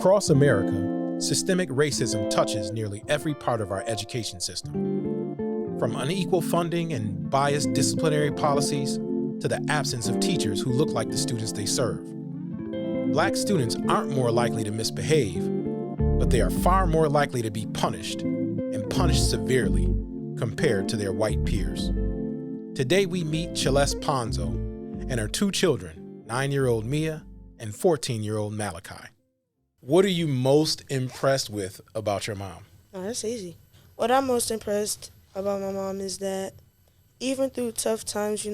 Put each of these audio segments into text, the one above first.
Across America, systemic racism touches nearly every part of our education system. From unequal funding and biased disciplinary policies to the absence of teachers who look like the students they serve. Black students aren't more likely to misbehave, but they are far more likely to be punished, and punished severely, compared to their white peers. Today we meet Chelest Ponzo and her two children, 9-year-old Mia and 14-year-old Malachi. What are you most impressed with about your mom? Oh, that's easy. What I'm most impressed about my mom is that even through tough times,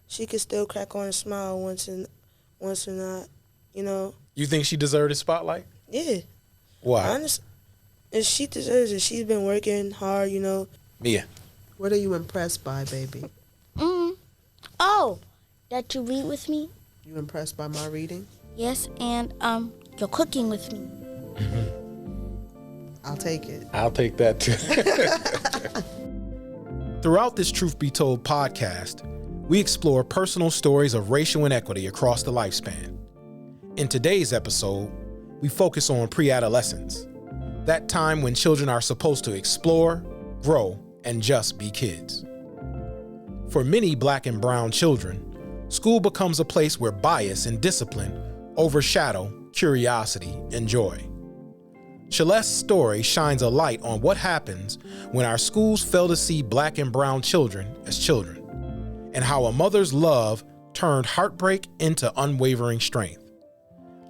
she could still crack on and smile once or not, You think she deserved a spotlight? Yeah. Why? Honestly, and she deserves it. She's been working hard, Mia. What are you impressed by, baby? Oh, that you read with me? You impressed by my reading? Yes, and you're cooking with me. I'll take it. I'll take that too. Throughout this Truth Be Told podcast, we explore personal stories of racial inequity across the lifespan. In today's episode, we focus on pre-adolescence, that time when children are supposed to explore, grow, and just be kids. For many Black and brown children, school becomes a place where bias and discipline overshadow curiosity and joy. Chelest's story shines a light on what happens when our schools fail to see Black and brown children as children, and how a mother's love turned heartbreak into unwavering strength.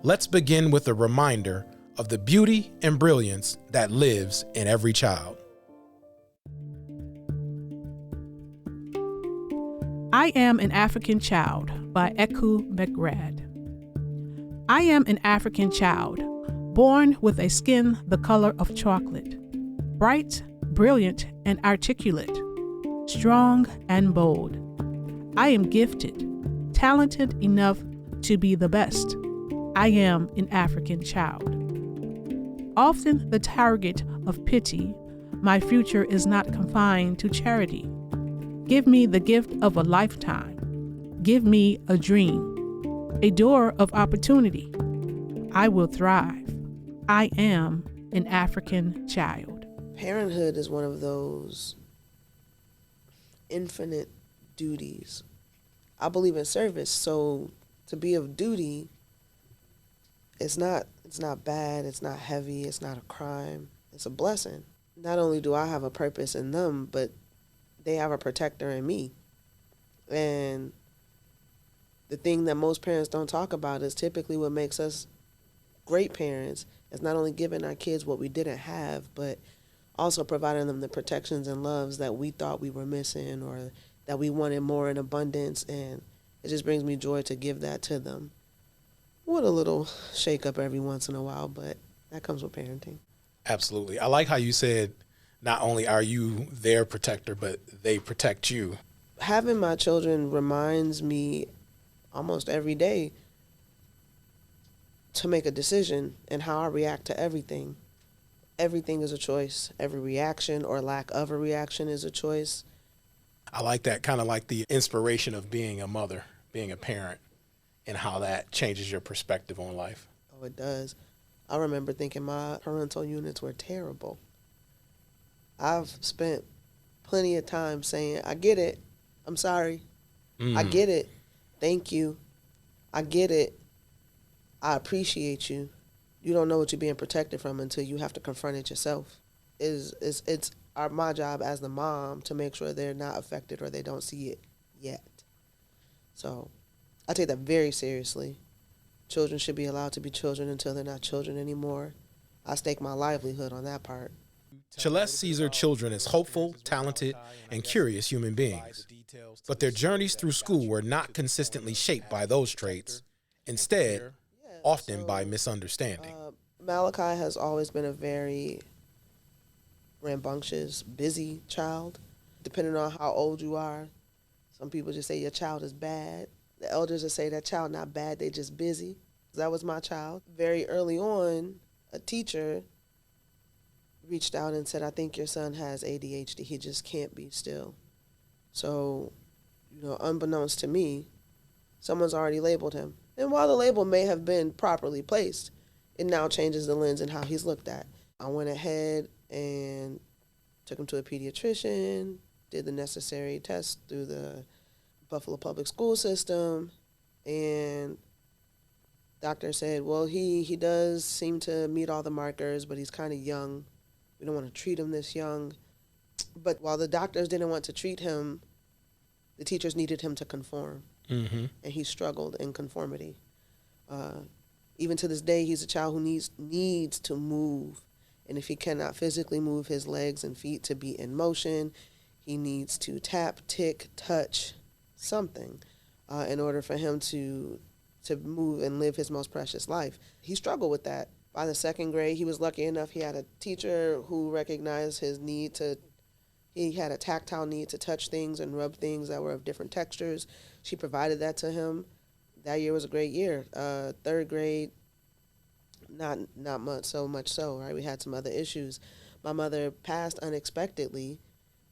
Let's begin with a reminder of the beauty and brilliance that lives in every child. I Am an African Child by Eku McGrath. I am an African child, born with a skin the color of chocolate, bright, brilliant, and articulate, strong and bold. I am gifted, talented enough to be the best. I am an African child. Often the target of pity, my future is not confined to charity. Give me the gift of a lifetime. Give me a dream, a door of opportunity. I will thrive. I am an African child. Parenthood is one of those infinite duties. I believe in service, so to be of duty, it's not bad, it's not heavy, it's not a crime, it's a blessing. Not only do I have a purpose in them, but they have a protector in me. And the thing that most parents don't talk about is typically what makes us great parents is not only giving our kids what we didn't have, but also providing them the protections and loves that we thought we were missing or that we wanted more in abundance. And it just brings me joy to give that to them. With a little shake up every once in a while, but that comes with parenting. Absolutely. I like how you said not only are you their protector, but they protect you. Having my children reminds me almost every day to make a decision and how I react to everything. Everything is a choice. Every reaction or lack of a reaction is a choice. I like that, kind of like the inspiration of being a mother, being a parent, and how that changes your perspective on life. Oh, it does. I remember thinking my parental units were terrible. I've spent plenty of time saying, I get it. I'm sorry. I get it. Thank you. I get it. I appreciate you. You don't know what you're being protected from until you have to confront it yourself. It's my job as the mom to make sure they're not affected or they don't see it yet. So I take that very seriously. Children should be allowed to be children until they're not children anymore. I stake my livelihood on that part. Chelest sees her children as hopeful, talented, and curious human beings. But their journeys through school were not consistently shaped by those traits. Instead, often by misunderstanding. Malachi has always been a very rambunctious, busy child. Depending on how old you are, some people just say your child is bad. The elders will say that child not bad, they just busy. That was my child. Very early on, a teacher reached out and said, I think your son has ADHD. He just can't be still. So, unbeknownst to me, someone's already labeled him. And while the label may have been properly placed, it now changes the lens and how he's looked at. I went ahead and took him to a pediatrician, did the necessary tests through the Buffalo public school system, and doctor said, well, he does seem to meet all the markers, but he's kind of young. We don't want to treat him this young. But while the doctors didn't want to treat him, the teachers needed him to conform. Mm-hmm. And he struggled in conformity. Even to this day, he's a child who needs to move. And if he cannot physically move his legs and feet to be in motion, he needs to tap, tick, touch something in order for him to move and live his most precious life. He struggled with that. By the second grade, he was lucky enough he had a teacher who recognized his need he had a tactile need to touch things and rub things that were of different textures. She provided that to him. That year was a great year. Third grade, not so much, right? We had some other issues. My mother passed unexpectedly,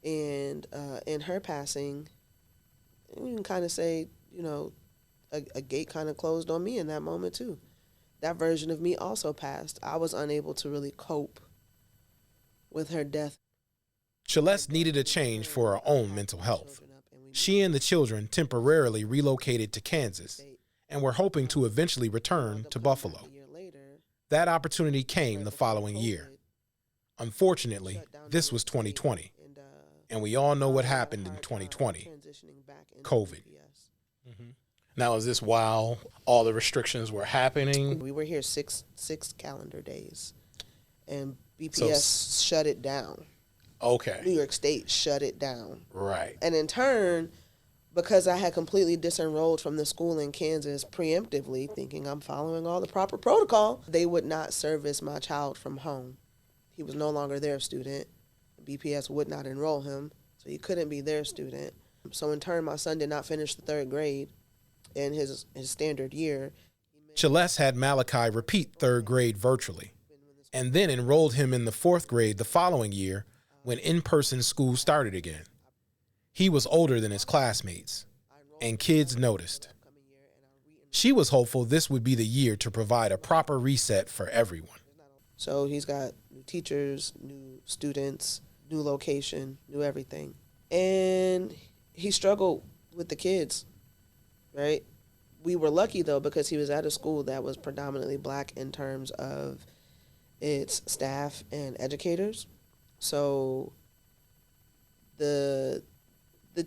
and in her passing, you can kind of say, a gate kind of closed on me in that moment too. That version of me also passed. I was unable to really cope with her death. Chelest needed a change for her own mental health. She and the children temporarily relocated to Kansas and were hoping to eventually return to Buffalo. That opportunity came the following year. Unfortunately, this was 2020, and we all know what happened in 2020, COVID. Mm-hmm. Now, is this while all the restrictions were happening? We were here six calendar days, and BPS shut it down. Okay. New York State shut it down. Right. And in turn, because I had completely disenrolled from the school in Kansas preemptively, thinking I'm following all the proper protocol, they would not service my child from home. He was no longer their student. BPS would not enroll him, so he couldn't be their student. So in turn, my son did not finish the third grade in his standard year. Chelest had Malachi repeat third grade virtually, and then enrolled him in the fourth grade the following year when in-person school started again. He was older than his classmates, and kids noticed. She was hopeful this would be the year to provide a proper reset for everyone. So he's got new teachers, new students, new location, new everything. And he struggled with the kids, right? We were lucky, though, because he was at a school that was predominantly black in terms of its staff and educators. So the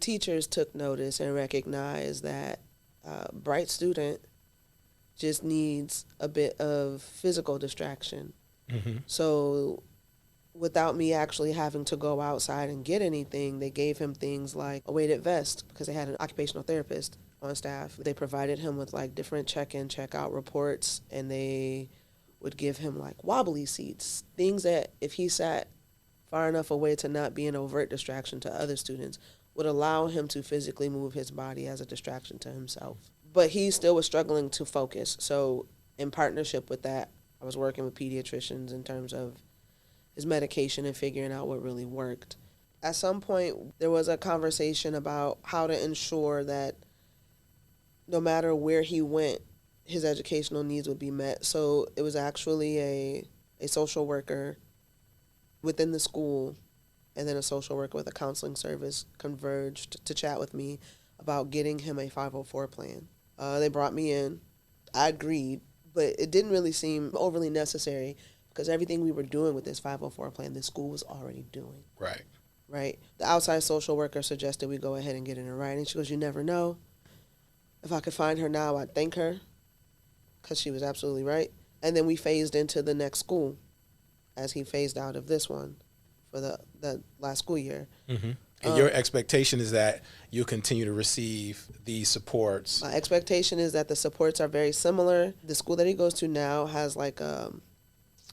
teachers took notice and recognized that a bright student just needs a bit of physical distraction. Mm-hmm. So without me actually having to go outside and get anything, they gave him things like a weighted vest because they had an occupational therapist on staff. They provided him with like different check-in, check-out reports, and they would give him like wobbly seats, things that if he sat far enough away to not be an overt distraction to other students, would allow him to physically move his body as a distraction to himself. But he still was struggling to focus. So in partnership with that, I was working with pediatricians in terms of his medication and figuring out what really worked. At some point, there was a conversation about how to ensure that no matter where he went, his educational needs would be met. So it was actually a social worker within the school and then a social worker with a counseling service converged to chat with me about getting him a 504 plan. They brought me in. I agreed, but it didn't really seem overly necessary because everything we were doing with this 504 plan, the school was already doing. Right? The outside social worker suggested we go ahead and get it in writing. She goes, you never know. If I could find her now, I'd thank her because she was absolutely right. And then we phased into the next school as he phased out of this one for the last school year. Mm-hmm. And your expectation is that you'll continue to receive these supports? My expectation is that the supports are very similar. The school that he goes to now has like an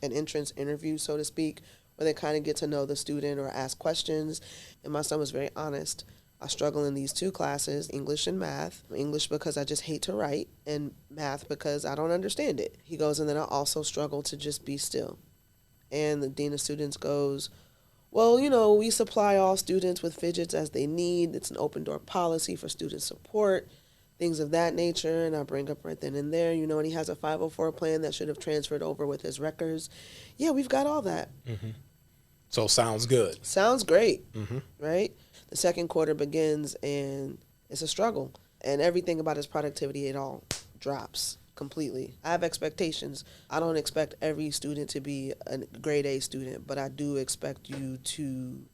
entrance interview, so to speak, where they kind of get to know the student or ask questions. And my son was very honest. I struggle in these two classes, English and math. English because I just hate to write, and math because I don't understand it. He goes, and then I also struggle to just be still. And the dean of students goes, well, we supply all students with fidgets as they need. It's an open door policy for student support. things of that nature. And I bring up right then and there, and he has a 504 plan that should have transferred over with his records. Yeah, we've got all that. Mm-hmm. So sounds good. Sounds great, Mm-hmm. right? The second quarter begins, and it's a struggle. And everything about his productivity, it all drops completely. I have expectations. I don't expect every student to be a grade A student, but I do expect you to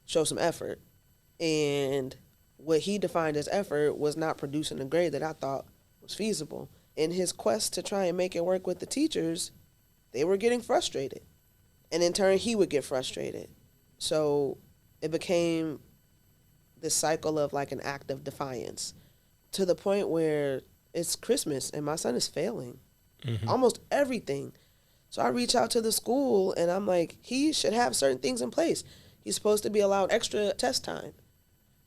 show some effort. And what he defined as effort was not producing a grade that I thought was feasible. In his quest to try and make it work with the teachers, they were getting frustrated. And in turn, he would get frustrated. So it became this cycle of like an act of defiance, to the point where it's Christmas and my son is failing almost everything. So I reach out to the school and I'm like, he should have certain things in place. He's supposed to be allowed extra test time.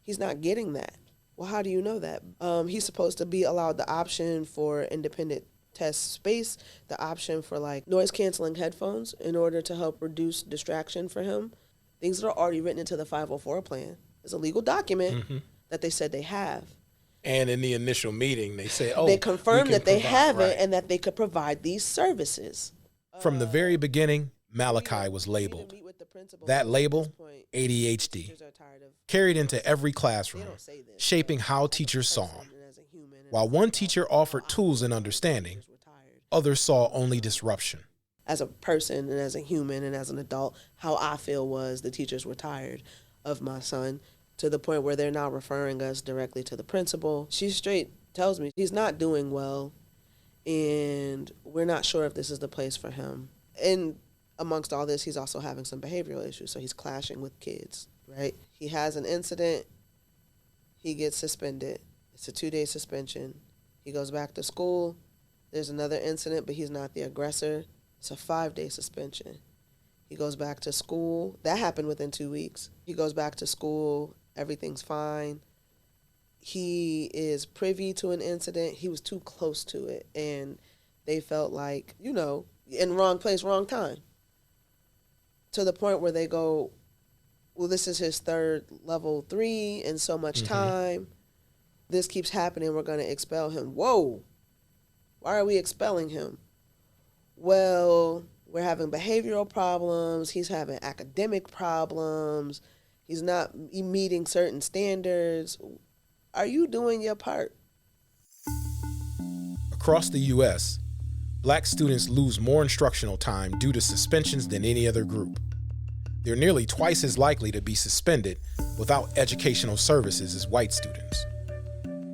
He's not getting that. Well, how do you know that? He's supposed to be allowed the option for independent test space, the option for like noise canceling headphones in order to help reduce distraction for him. Things that are already written into the 504 plan. It's a legal document that they said they have. And in the initial meeting, they said, they confirmed that they have it and that they could provide these services. From the very beginning, Malachi was labeled. That label, ADHD, carried into every classroom, shaping how teachers saw him. While one teacher offered tools and understanding, others saw only disruption. As a person and as a human and as an adult, how I feel was the teachers were tired of my son, to the point where they're now referring us directly to the principal. She straight tells me he's not doing well and we're not sure if this is the place for him. And amongst all this, he's also having some behavioral issues, so he's clashing with kids, right? He has an incident, he gets suspended. It's a 2-day suspension. He goes back to school. There's another incident, but he's not the aggressor. It's a 5-day suspension. He goes back to school. That happened within 2 weeks. He goes back to school. Everything's fine. He is privy to an incident. He was too close to it, and they felt like, in wrong place, wrong time. To the point where they go, well, this is his third level 3 in so much time. This keeps happening. We're going to expel him. Whoa. Why are we expelling him? Well, we're having behavioral problems. He's having academic problems. He's not meeting certain standards. Are you doing your part? Across the U.S., Black students lose more instructional time due to suspensions than any other group. They're nearly twice as likely to be suspended without educational services as white students.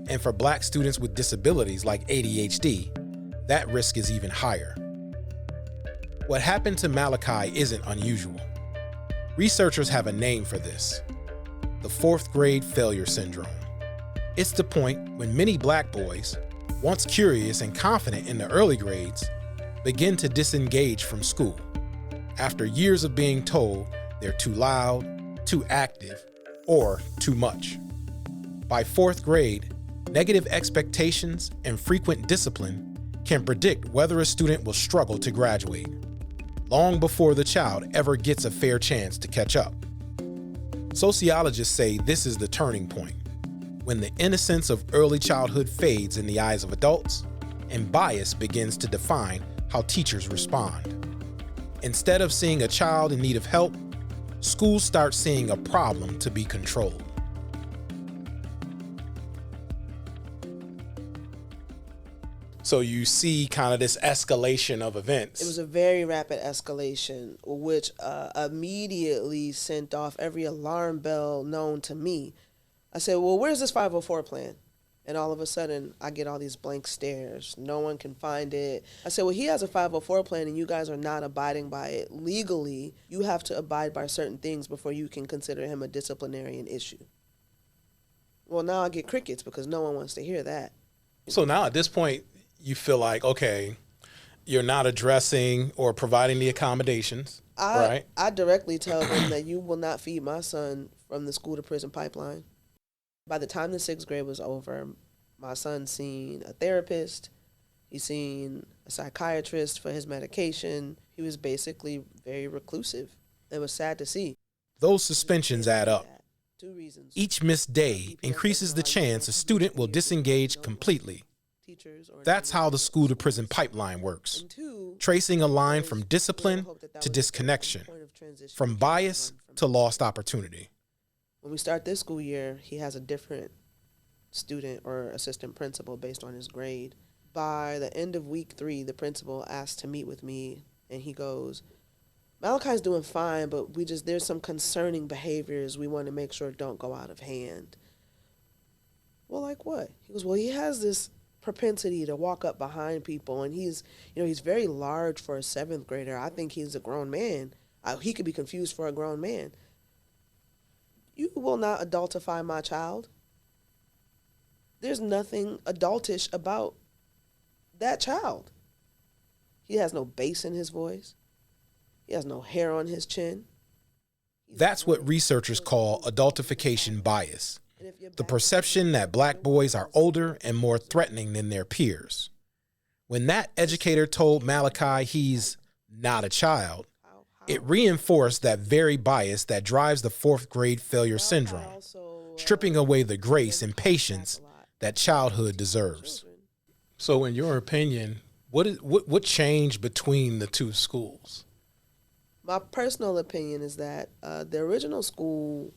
And for Black students with disabilities like ADHD, that risk is even higher. What happened to Malachi isn't unusual. Researchers have a name for this: the 4th grade failure syndrome. It's the point when many Black boys, once curious and confident in the early grades, begin to disengage from school after years of being told they're too loud, too active, or too much. By 4th grade, negative expectations and frequent discipline can predict whether a student will struggle to graduate, long before the child ever gets a fair chance to catch up. Sociologists say this is the turning point, when the innocence of early childhood fades in the eyes of adults and bias begins to define how teachers respond. Instead of seeing a child in need of help, schools start seeing a problem to be controlled. So you see kind of this escalation of events. It was a very rapid escalation, which immediately sent off every alarm bell known to me. I said, well, where's this 504 plan? And all of a sudden, I get all these blank stares. No one can find it. I said, well, he has a 504 plan and you guys are not abiding by it. Legally, you have to abide by certain things before you can consider him a disciplinarian issue. Well, now I get crickets because no one wants to hear that. So now at this point, you feel like, okay, you're not addressing or providing the accommodations, right? I directly tell them that you will not feed my son from the school to prison pipeline. By the time the 6th grade was over, my son seen a therapist. He seen a psychiatrist for his medication. He was basically very reclusive. It was sad to see. Those suspensions add up. 2 reasons. Each missed day increases the chance a student will disengage completely. That's how the school-to-prison pipeline works, tracing a line from discipline to disconnection, from bias to lost opportunity. When we start this school year, he has a different student or assistant principal based on his grade. By the end of week 3, the principal asked to meet with me, and he goes, Malachi's doing fine, but there's some concerning behaviors we want to make sure don't go out of hand. Well, like what? He goes, well, he has this propensity to walk up behind people, and he's very large for a 7th grader. I think he's a grown man. He could be confused for a grown man. You will not adultify my child. There's nothing adultish about that child. He has no bass in his voice. He has no hair on his chin. That's what researchers call adultification bias, the perception that black boys are older and more threatening than their peers. When that educator told Malachi he's not a child, it reinforced that very bias that drives the 4th grade failure syndrome, stripping away the grace and patience that childhood deserves. So in your opinion, what changed between the 2 schools? My personal opinion is that the original school,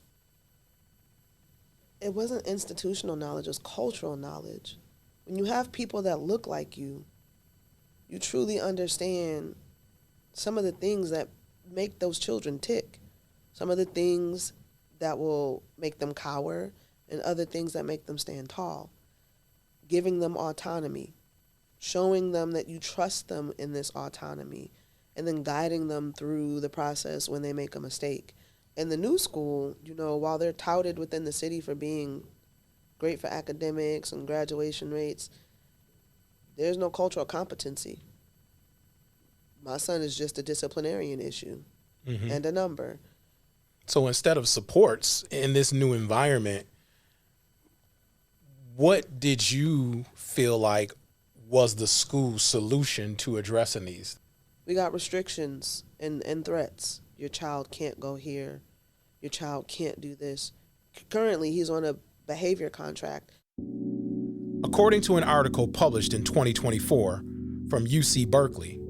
it wasn't institutional knowledge, it was cultural knowledge. When you have people that look like you truly understand some of the things that make those children tick, some of the things that will make them cower, and other things that make them stand tall. Giving them autonomy, showing them that you trust them in this autonomy, and then guiding them through the process when they make a mistake. In the new school, while they're touted within the city for being great for academics and graduation rates, there's no cultural competency. My son is just a disciplinarian issue and a number. So instead of supports in this new environment, what did you feel like was the school's solution to addressing these? We got restrictions and threats. Your child can't go here. Your child can't do this. Currently, he's on a behavior contract. According to an article published in 2024 from UC Berkeley,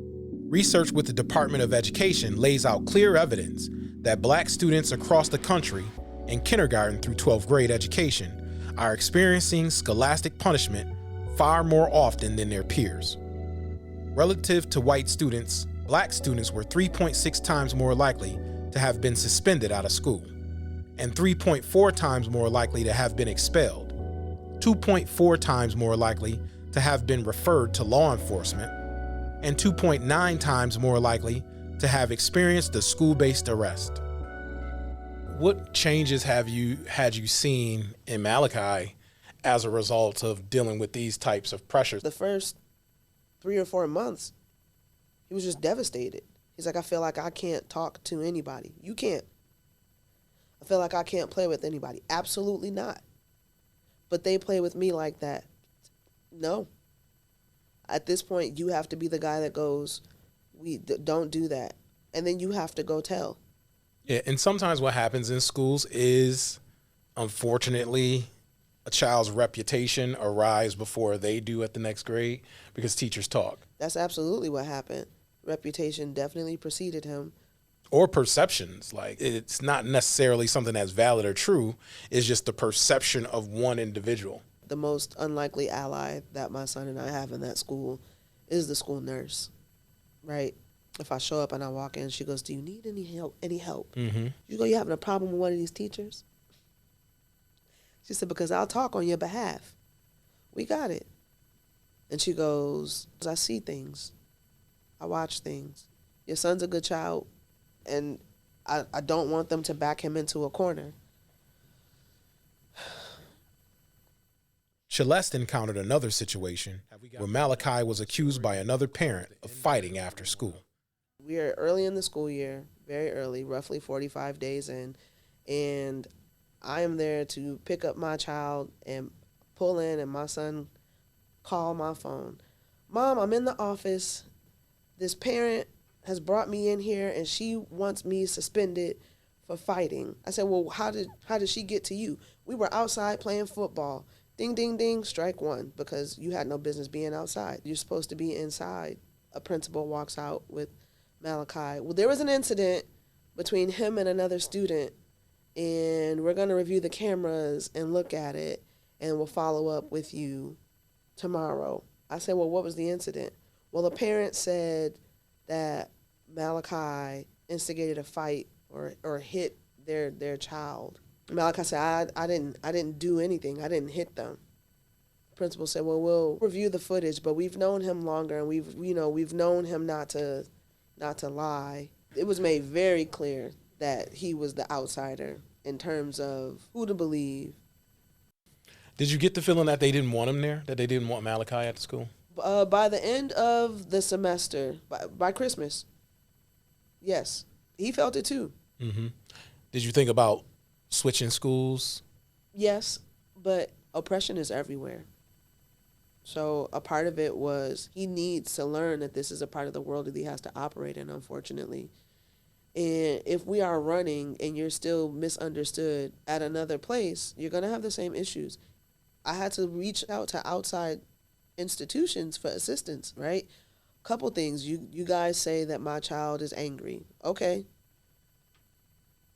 research with the Department of Education lays out clear evidence that black students across the country in kindergarten through 12th grade education are experiencing scholastic punishment far more often than their peers. Relative to white students, black students were 3.6 times more likely to have been suspended out of school, and 3.4 times more likely to have been expelled, 2.4 times more likely to have been referred to law enforcement, and 2.9 times more likely to have experienced a school-based arrest. What changes had you seen in Malachi as a result of dealing with these types of pressures? The first 3 or 4 months, he was just devastated. He's like, I feel like I can't talk to anybody. You can't. I feel like I can't play with anybody. Absolutely not. But they play with me like that. No. At this point, you have to be the guy that goes, don't do that. And then you have to go tell. Yeah, and sometimes what happens in schools is, unfortunately, a child's reputation arrives before they do at the next grade because teachers talk. That's absolutely what happened. Reputation definitely preceded him. Or perceptions. Like, it's not necessarily something that's valid or true. It's just the perception of one individual. The most unlikely ally that my son and I have in that school is the school nurse, right? If I show up and I walk in, she goes, do you need any help? Mm-hmm. You go, you having a problem with one of these teachers? She said, because I'll talk on your behalf. We got it. And she goes, I see things. I watch things. Your son's a good child, and I don't want them to back him into a corner. Chelest encountered another situation where Malachi was accused by another parent of fighting after school. We are early in the school year, very early, roughly 45 days in, and I am there to pick up my child and pull in, and my son called my phone. Mom, I'm in the office. This parent has brought me in here, and she wants me suspended for fighting. I said, well, how did she get to you? We were outside playing football. Ding, ding, ding, strike one, because you had no business being outside. You're supposed to be inside. A principal walks out with Malachi. Well, there was an incident between him and another student, and we're going to review the cameras and look at it, and we'll follow up with you tomorrow. I said, well, what was the incident? Well, the parent said that Malachi instigated a fight or hit their child. Malachi said, I didn't do anything. I didn't hit them. The principal said, well, we'll review the footage, but we've known him longer, and we've known him not to lie. It was made very clear that he was the outsider in terms of who to believe. Did you get the feeling that they didn't want him there, that they didn't want Malachi at the school? By the end of the semester, by Christmas, yes, he felt it too. Mm-hmm. Did you think about switching schools? Yes, but oppression is everywhere. So a part of it was he needs to learn that this is a part of the world that he has to operate in, unfortunately. And if we are running and you're still misunderstood at another place, you're going to have the same issues. I had to reach out to outside institutions for assistance, right? Couple things. You guys say that my child is angry. Okay.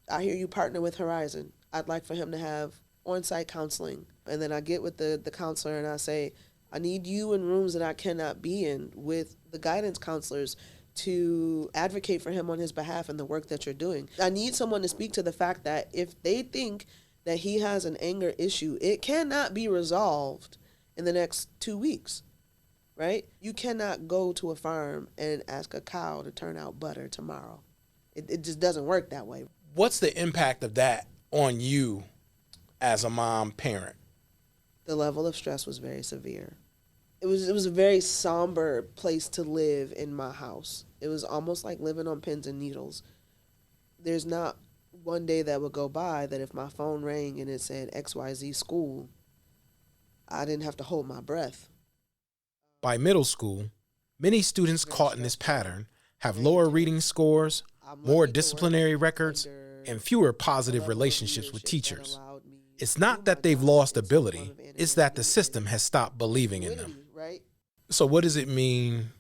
I hear you partner with Horizon. I'd like for him to have on-site counseling. And then I get with the counselor and I say, I need you in rooms that I cannot be in with the guidance counselors to advocate for him on his behalf in the work that you're doing. I need someone to speak to the fact that if they think that he has an anger issue, it cannot be resolved in the next 2 weeks, right? You cannot go to a farm and ask a cow to turn out butter tomorrow. It just doesn't work that way. What's the impact of that on you as a mom parent? The level of stress was very severe. It was a very somber place to live in my house. It was almost like living on pins and needles. There's not one day that would go by that if my phone rang and it said XYZ school, I didn't have to hold my breath. By middle school, many students caught in this pattern have lower reading scores, more disciplinary records, and fewer positive relationships with teachers. It's not that they've lost ability, it's that the system has stopped believing in them. So what does it mean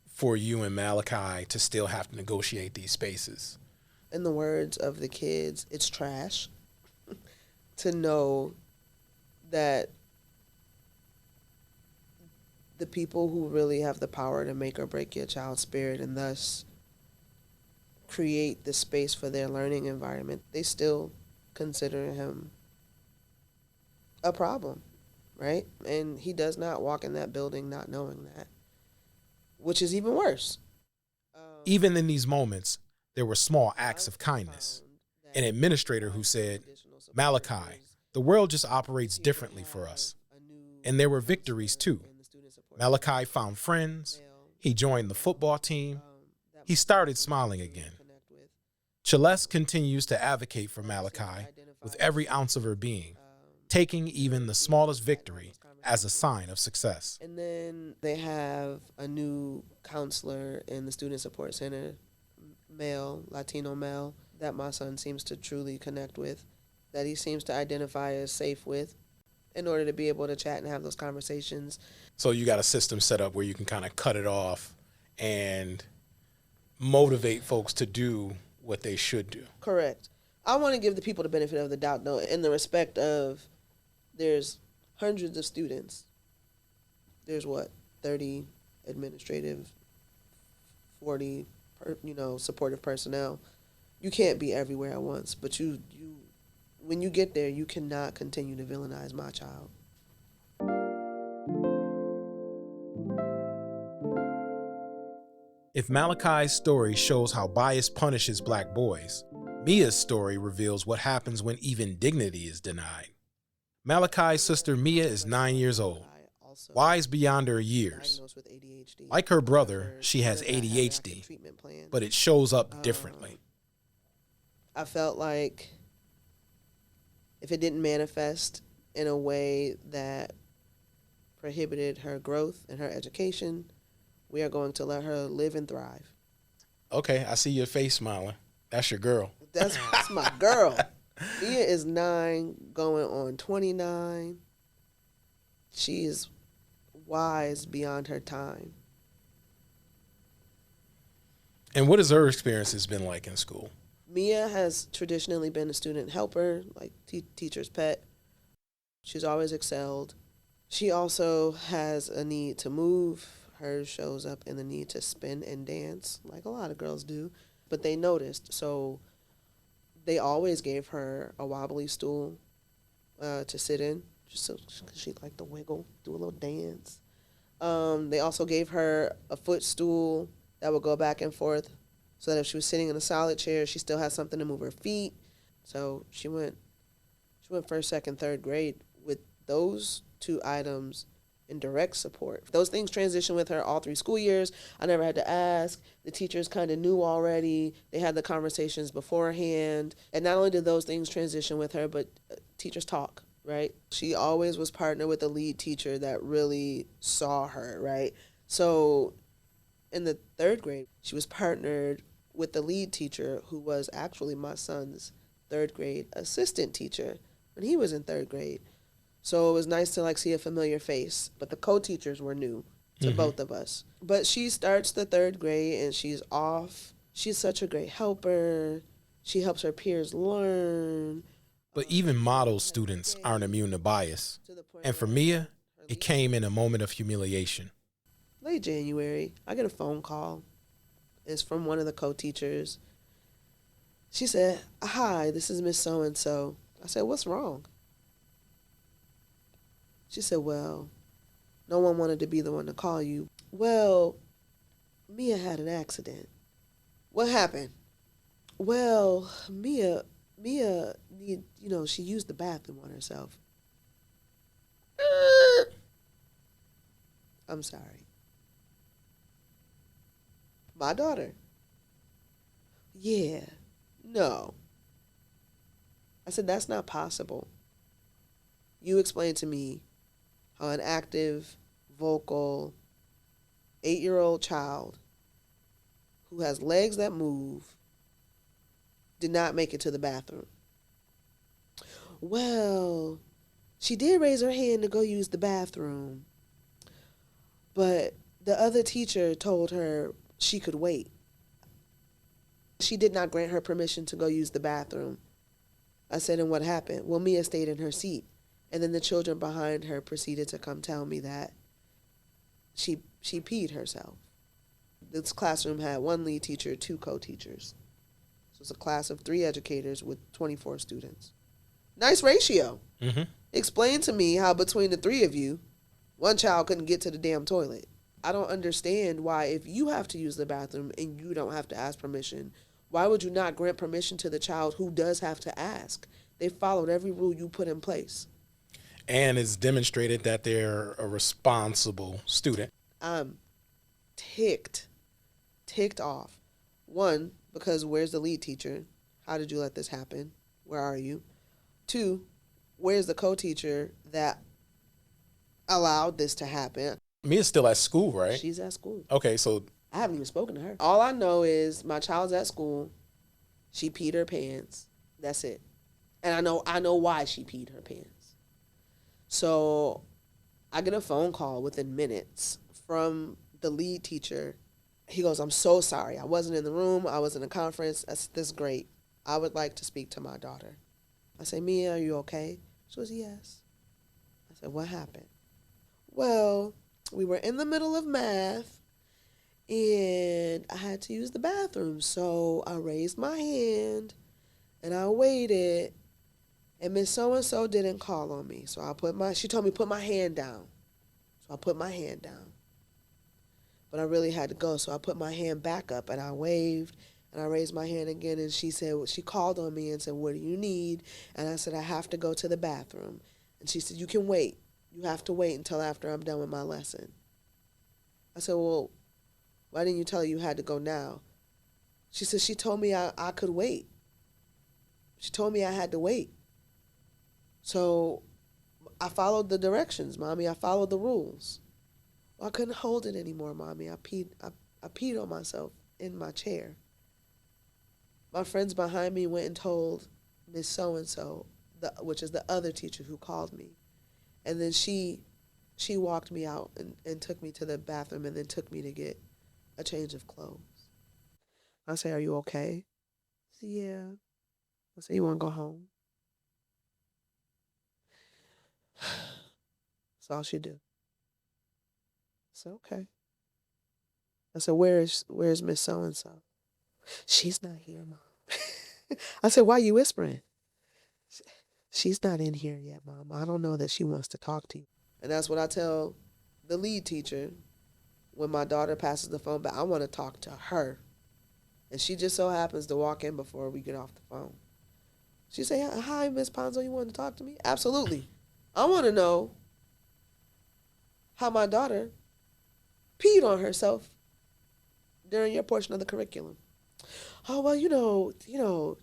for you and Malachi to still have to negotiate these spaces? In the words of the kids, it's trash to know that the people who really have the power to make or break your child's spirit and thus create the space for their learning environment, they still consider him a problem, right? And he does not walk in that building not knowing that, which is even worse. Even in these moments, there were small acts of kindness. An administrator who said, Malachi, the world just operates differently for us. And there were victories too. Malachi found friends. He joined the football team. He started smiling again. Chelest continues to advocate for Malachi with every ounce of her being, taking even the smallest victory as a sign of success. And then they have a new counselor in the Student Support Center, male, Latino male, that my son seems to truly connect with, that he seems to identify as safe with, in order to be able to chat and have those conversations. So you got a system set up where you can kind of cut it off and motivate folks to do what they should do. Correct. I want to give the people the benefit of the doubt, though, in the respect of there's hundreds of students. There's 30 administrative, 40, supportive personnel. You can't be everywhere at once, but you when you get there, you cannot continue to villainize my child. If Malachi's story shows how bias punishes black boys, Mia's story reveals what happens when even dignity is denied. Malachi's sister Mia is 9 years old, wise beyond her years. Like her brother, she has ADHD, but it shows up differently. I felt like if it didn't manifest in a way that prohibited her growth and her education, we are going to let her live and thrive. Okay, I see your face smiling. That's your girl. That's my girl. Mia is 9, going on 29. She is wise beyond her time. And what has her experiences been like in school? Mia has traditionally been a student helper, like teacher's pet. She's always excelled. She also has a need to move. Hers shows up in the need to spin and dance, like a lot of girls do. But they noticed, so they always gave her a wobbly stool to sit in, just so she liked to wiggle, do a little dance. They also gave her a footstool that would go back and forth, so that if she was sitting in a solid chair, she still had something to move her feet. So she went first, second, third grade with those 2 items in direct support. Those things transitioned with her all 3 school years. I never had to ask. The teachers kind of knew already. They had the conversations beforehand. And not only did those things transition with her, but teachers talk, right? She always was partnered with a lead teacher that really saw her, right? So in the 3rd grade, she was partnered with the lead teacher who was actually my son's 3rd grade assistant teacher when he was in 3rd grade. So it was nice to see a familiar face, but the co-teachers were new to both of us. But she starts the 3rd grade and she's off. She's such a great helper. She helps her peers learn. But even model students aren't immune to bias. And for Mia, it came in a moment of humiliation. Late January, I get a phone call. It's from one of the co-teachers. She said, "Hi, this is Miss So-and-so." I said, "What's wrong?" She said, "Well, no one wanted to be the one to call you." "Well, Mia had an accident." "What happened?" "Well, Mia, she used the bathroom on herself." I'm sorry. "My daughter?" "Yeah, no." I said, "That's not possible. You explained to me how an active, vocal, 8-year-old child who has legs that move did not make it to the bathroom." "Well, she did raise her hand to go use the bathroom, but the other teacher told her she could wait. She did not grant her permission to go use the bathroom." I said, "And what happened?" "Well, Mia stayed in her seat. And then the children behind her proceeded to come tell me that she peed herself." This classroom had 1 lead teacher, 2 co-teachers. So it's a class of 3 educators with 24 students. Nice ratio. Mm-hmm. Explain to me how between the 3 of you, 1 child couldn't get to the damn toilet. I don't understand why, if you have to use the bathroom and you don't have to ask permission, why would you not grant permission to the child who does have to ask? They followed every rule you put in place. And it's demonstrated that they're a responsible student. I'm ticked off. 1, because where's the lead teacher? How did you let this happen? Where are you? 2, where's the co-teacher that allowed this to happen? Mia's still at school, right? She's at school. Okay, so I haven't even spoken to her. All I know is my child's at school. She peed her pants. That's it. And I know why she peed her pants. So I get a phone call within minutes from the lead teacher. He goes, "I'm so sorry. I wasn't in the room. I was in a conference. This is great. I would like to speak to my daughter." I say, "Mia, are you okay?" She goes, "Yes." I said, "What happened?" "Well, we were in the middle of math and I had to use the bathroom. So I raised my hand and I waited. And Miss So-and-so didn't call on me. So she told me put my hand down. So I put my hand down. But I really had to go. So I put my hand back up and I waved and I raised my hand again. And she called on me and said, 'What do you need?' And I said, 'I have to go to the bathroom.' And she said, 'You can wait. You have to wait until after I'm done with my lesson.' I said, 'Well, why didn't you tell her you had to go now?' She said, 'She told me I could wait. She told me I had to wait.' So I followed the directions, Mommy. I followed the rules. Well, I couldn't hold it anymore, Mommy. I peed on myself in my chair. My friends behind me went and told Miss So-and-so, which is the other teacher who called me. And then she walked me out and took me to the bathroom and then took me to get a change of clothes. I say, are you okay? She said, yeah. I said, you want to go home? That's all she do. I said, okay. I said, where's Miss So-and-so? She's not here, Mom. I said, why are you whispering? She's not in here yet, Mom. I don't know that she wants to talk to you. And that's what I tell the lead teacher when my daughter passes the phone back. I want to talk to her. And she just so happens to walk in before we get off the phone. She say, hi, Miss Ponzo, you want to talk to me? Absolutely. I want to know how my daughter peed on herself during your portion of the curriculum. Oh, well, you know,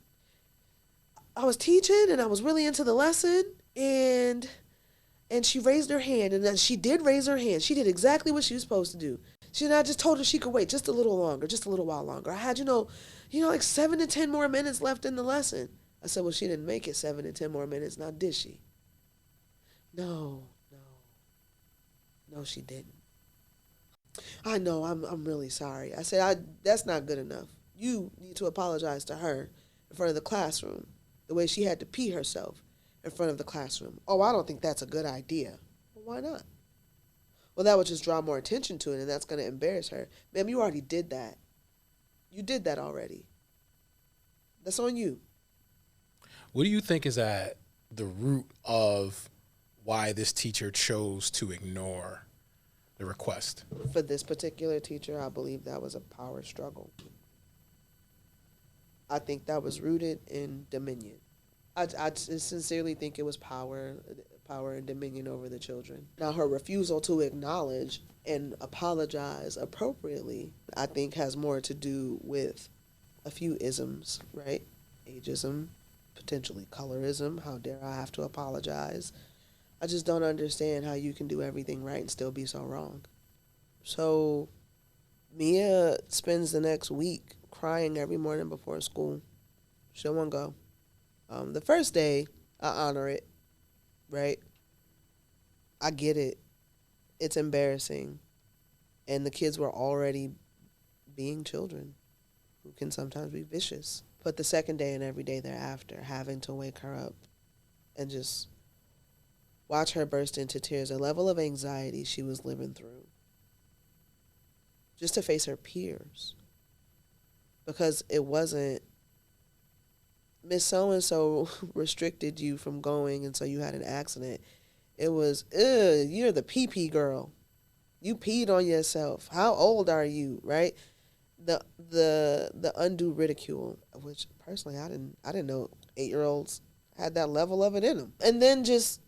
I was teaching and I was really into the lesson and she raised her hand, and then she did raise her hand. She did exactly what she was supposed to do. I just told her she could wait just a little longer, just a little while longer. I had, like 7 to 10 more minutes left in the lesson. I said, well, she didn't make it 7 to 10 more minutes, now did she? No, she didn't. I know, I'm really sorry. I said, that's not good enough. You need to apologize to her in front of the classroom, the way she had to pee herself in front of the classroom. Oh, I don't think that's a good idea. Well, why not? Well, that would just draw more attention to it, and that's going to embarrass her. Ma'am, you already did that. You did that already. That's on you. What do you think is at the root of why this teacher chose to ignore the request? For this particular teacher, I believe that was a power struggle. I think that was rooted in dominion. I sincerely think it was power and dominion over the children. Now, her refusal to acknowledge and apologize appropriately, I think, has more to do with a few isms, right? Ageism, potentially colorism. How dare I have to apologize? I just don't understand how you can do everything right and still be so wrong. So Mia spends the next week crying every morning before school. She don't want to go. The first day, I honor it, right? I get it. It's embarrassing. And the kids were already being children who can sometimes be vicious. But the second day and every day thereafter, having to wake her up and just watch her burst into tears, a level of anxiety she was living through, just to face her peers. Because it wasn't, Miss So-and-so restricted you from going, and so you had an accident. It was, you're the pee-pee girl. You peed on yourself. How old are you, right? The undue ridicule, which personally I didn't know 8-year-olds had that level of it in them. And then just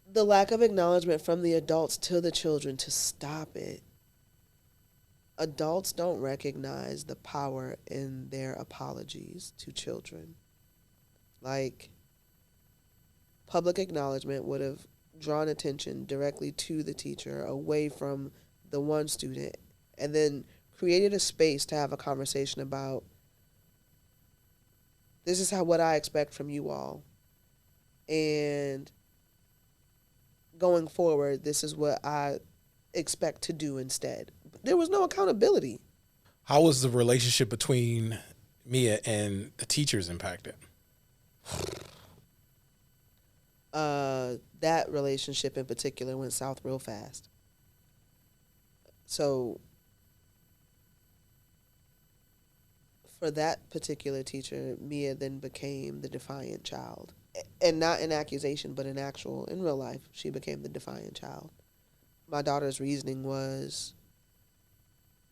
the lack of acknowledgement from the adults to the children to stop it. Adults don't recognize the power in their apologies to children. Like, public acknowledgement would have drawn attention directly to the teacher, away from the one student, and then created a space to have a conversation about, this is what I expect from you all. And going forward, this is what I expect to do instead. There was no accountability. How was the relationship between Mia and the teachers impacted? That relationship in particular went south real fast. So for that particular teacher, Mia then became the defiant child. And not an accusation, but in real life, she became the defiant child. My daughter's reasoning was,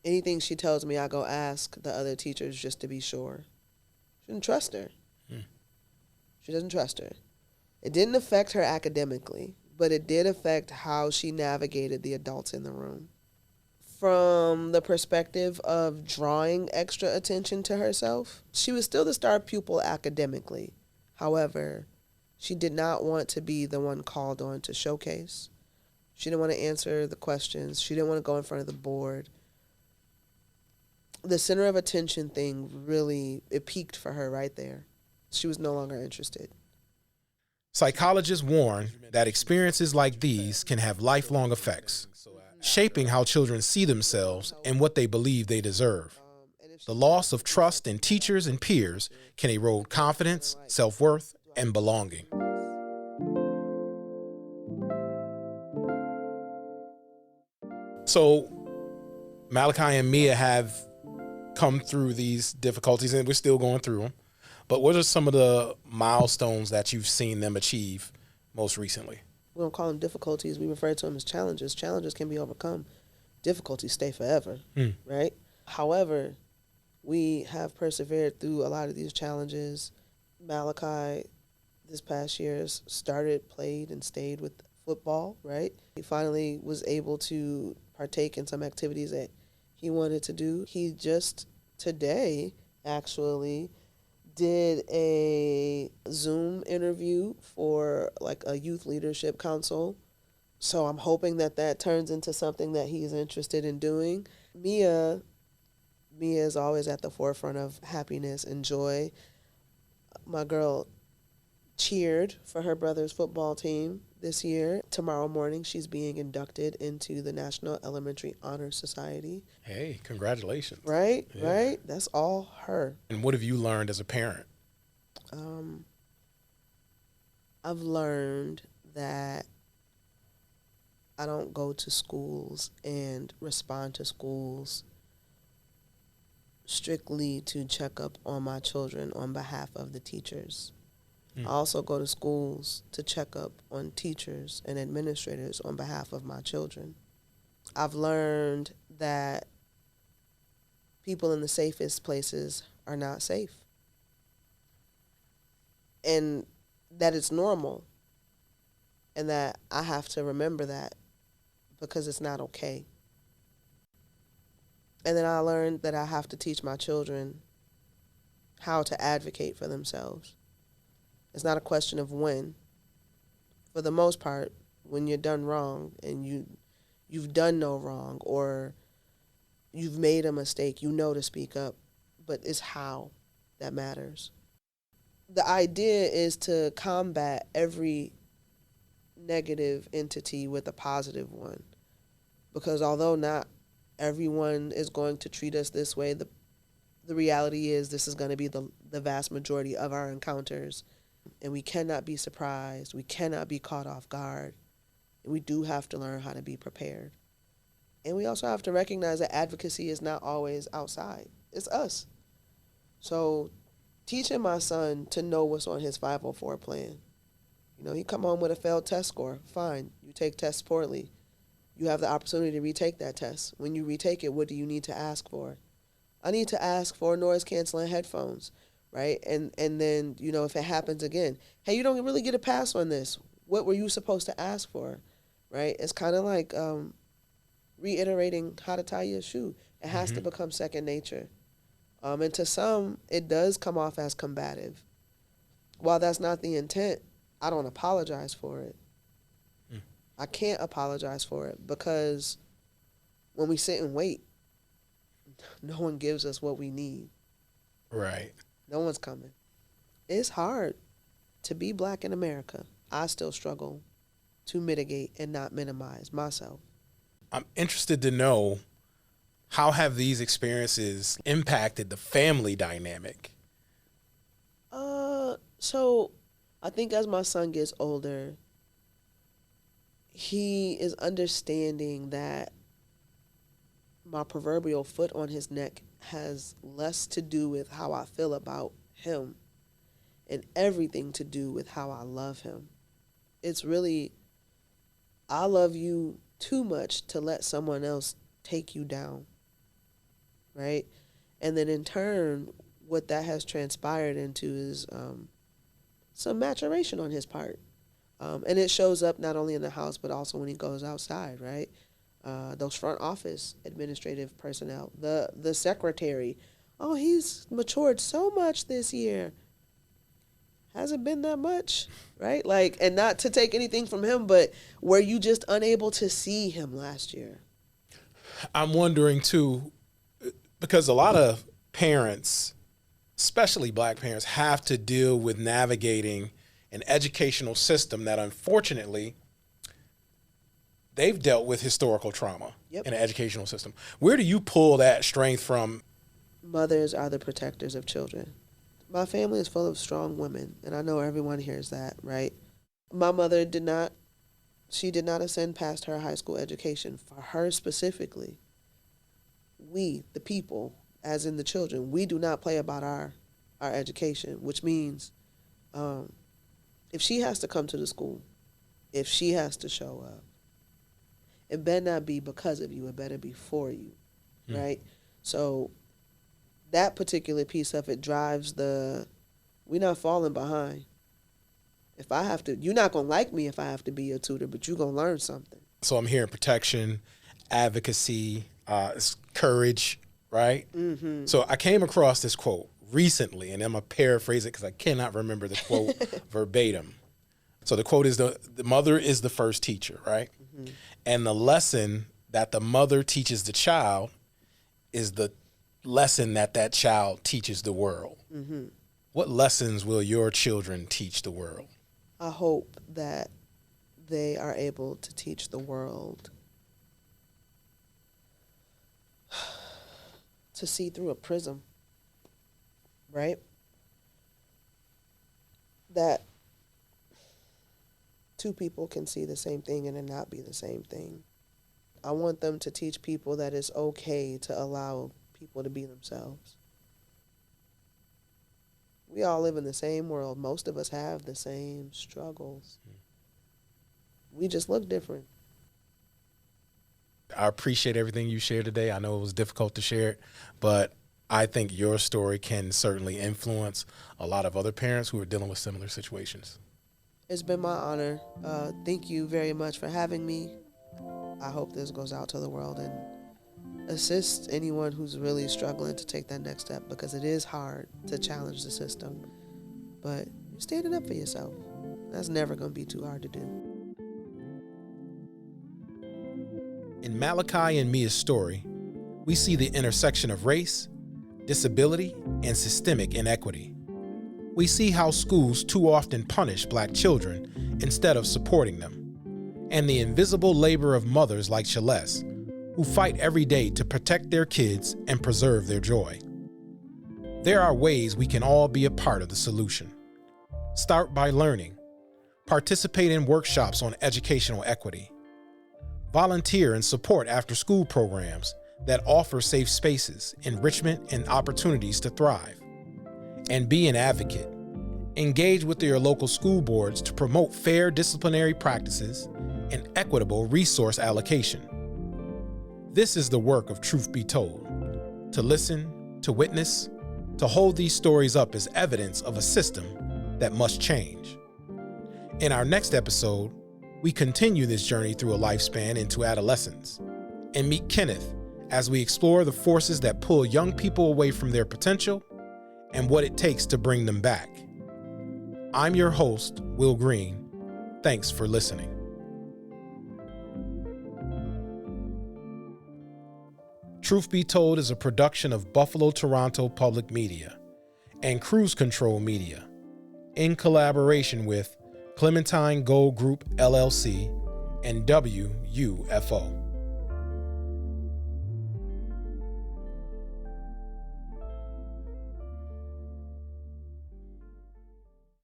anything she tells me, I go ask the other teachers just to be sure. She didn't trust her. She doesn't trust her. It didn't affect her academically, but it did affect how she navigated the adults in the room. From the perspective of drawing extra attention to herself, she was still the star pupil academically. However, she did not want to be the one called on to showcase. She didn't want to answer the questions. She didn't want to go in front of the board. the center of attention thing really, it peaked for her right there. She was no longer interested. Psychologists warn that experiences like these can have lifelong effects, shaping how children see themselves and what they believe they deserve. The loss of trust in teachers and peers can erode confidence, self-worth, and belonging. So, Malachi and Mia have come through these difficulties, and we're still going through them. But what are some of the milestones that you've seen them achieve most recently? We don't call them difficulties. We refer to them as challenges. Challenges can be overcome. Difficulties stay forever, right? However, we have persevered through a lot of these challenges. Malachi, this past year, started, played, and stayed with football, right? He finally was able to partake in some activities that he wanted to do. He just today, actually, did a Zoom interview for like a youth leadership council. So I'm hoping that that turns into something that he's interested in doing. Mia is always at the forefront of happiness and joy. My girl cheered for her brother's football team this year. Tomorrow morning, she's being inducted into the National Elementary Honor Society. Hey, congratulations. Right, Yeah. right. That's all her. And what have you learned as a parent? I've learned that I don't go to schools and respond to schools strictly to check up on my children on behalf of the teachers. I also go to schools to check up on teachers and administrators on behalf of my children. I've learned that people in the safest places are not safe. And that it's normal. And that I have to remember that because it's not okay. And then I learned that I have to teach my children how to advocate for themselves. It's not a question of when. For the most part, when you're done wrong and you've done no wrong or you've made a mistake, you know to speak up, but it's how that matters. The idea is to combat every negative entity with a positive one, because although not everyone is going to treat us this way, the reality is this is going to be the vast majority of our encounters. And we cannot be surprised. We cannot be caught off guard. And we do have to learn how to be prepared. And we also have to recognize that advocacy is not always outside. It's us. So teaching my son to know what's on his 504 plan. You know, he come home with a failed test score. Fine. You take tests poorly. You have the opportunity to retake that test. When you retake it, what do you need to ask for? I need to ask for noise-canceling headphones. Right? And then, you know, if it happens again, hey, you don't really get a pass on this. What were you supposed to ask for? Right? It's kind of like reiterating how to tie your shoe. It has to become second nature. And to some, it does come off as combative. While that's not the intent, I don't apologize for it. I can't apologize for it because when we sit and wait, no one gives us what we need. Right. No one's coming. It's hard to be black in America. I still struggle to mitigate and not minimize myself. I'm interested to know, how have these experiences impacted the family dynamic? So I think as my son gets older, he is understanding that my proverbial foot on his neck has less to do with how I feel about him and everything to do with how I love him. It's really, I love you too much to let someone else take you down, right? And then in turn, what that has transpired into is some maturation on his part. And it shows up not only in the house, but also when he goes outside, right? Those front office administrative personnel, the secretary. Oh, he's matured so much this year. Hasn't been that much, right? Like, and not to take anything from him, but were you just unable to see him last year? I'm wondering too, Because a lot of parents, especially Black parents, have to deal with navigating an educational system that unfortunately they've dealt with historical trauma in an educational system. Where do you pull that strength from? Mothers are the protectors of children. My family is full of strong women, and I know everyone hears that, right? My mother did not ascend past her high school education. For her specifically, we, the people, as in the children, we do not play about our education, which means if she has to come to the school, if she has to show up, it better not be because of you, it better be for you, right? So that particular piece of it drives we're not falling behind. If I have to, you're not going to like me if I have to be your tutor, but you're going to learn something. So I'm hearing protection, advocacy, courage, right? Mm-hmm. So I came across this quote recently, and I'm going to paraphrase it because I cannot remember the quote verbatim. So the quote is, the mother is the first teacher, right? Mm-hmm. And the lesson that the mother teaches the child is the lesson that child teaches the world. Mm-hmm. What lessons will your children teach the world? I hope that they are able to teach the world to see through a prism, right? That two people can see the same thing and it not be the same thing. I want them to teach people that it's okay to allow people to be themselves. We all live in the same world. Most of us have the same struggles. We just look different. I appreciate everything you shared today. I know it was difficult to share it, but I think your story can certainly influence a lot of other parents who are dealing with similar situations. It's been my honor. Thank you very much for having me. I hope this goes out to the world and assist anyone who's really struggling to take that next step, because it is hard to challenge the system. But you're standing up for yourself. That's never going to be too hard to do. In Malachi and Mia's story, we see the intersection of race, disability, and systemic inequity. We see how schools too often punish Black children instead of supporting them, and the invisible labor of mothers like Chelest, who fight every day to protect their kids and preserve their joy. There are ways we can all be a part of the solution. Start by learning. Participate in workshops on educational equity. Volunteer and support after-school programs that offer safe spaces, enrichment, and opportunities to thrive. And be an advocate. Engage with your local school boards to promote fair disciplinary practices and equitable resource allocation. This is the work of Truth Be Told: to listen, to witness, to hold these stories up as evidence of a system that must change. In our next episode, we continue this journey through a lifespan into adolescence and meet Kenneth as we explore the forces that pull young people away from their potential and what it takes to bring them back. I'm your host, Wil Green. Thanks for listening. Truth Be Told is a production of Buffalo Toronto Public Media and Cruise Control Media in collaboration with Clementine Gold Group LLC and WUFO.